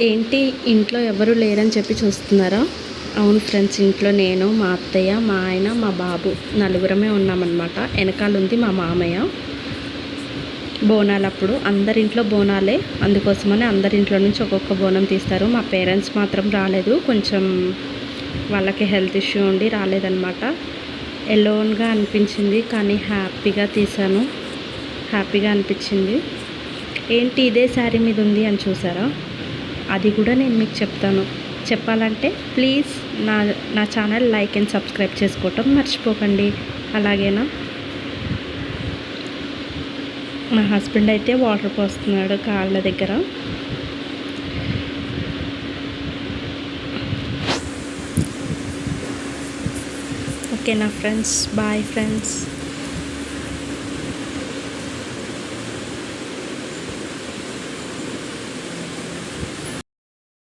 ఏంటి ఇంట్లో ఎవరు లేరని చెప్పి చూస్తున్నారా? అవును ఫ్రెండ్స్, ఇంట్లో నేను, మా అత్తయ్య, మా ఆయన, మా బాబు నలుగురమే ఉన్నామన్నమాట. వెనకాల ఉంది మా మామయ్య. బోనాలప్పుడు అందరింట్లో బోనాలే, అందుకోసమని అందరింట్లో నుంచి ఒక్కొక్క బోనం తీస్తారు. మా పేరెంట్స్ మాత్రం రాలేదు, కొంచెం వాళ్ళకి హెల్త్ ఇష్యూ ఉండి రాలేదన్నమాట. ఎలోన్గా అనిపించింది, కానీ హ్యాపీగా తీశాను. హ్యాపీగా అనిపించింది. ఏంటి ఇదే శారీ మీద ఉంది అని చూసారా? అది కూడా నేను మీకు చెప్తాను. చెప్పాలంటే ప్లీజ్ నా ఛానల్ లైక్ అండ్ సబ్స్క్రైబ్ చేసుకోవటం మర్చిపోకండి. అలాగేనా? మా హస్బెండ్ అయితే వాటర్ పోస్తున్నాడు కాళ్ళ దగ్గర. ఓకేనా ఫ్రెండ్స్? Bye friends.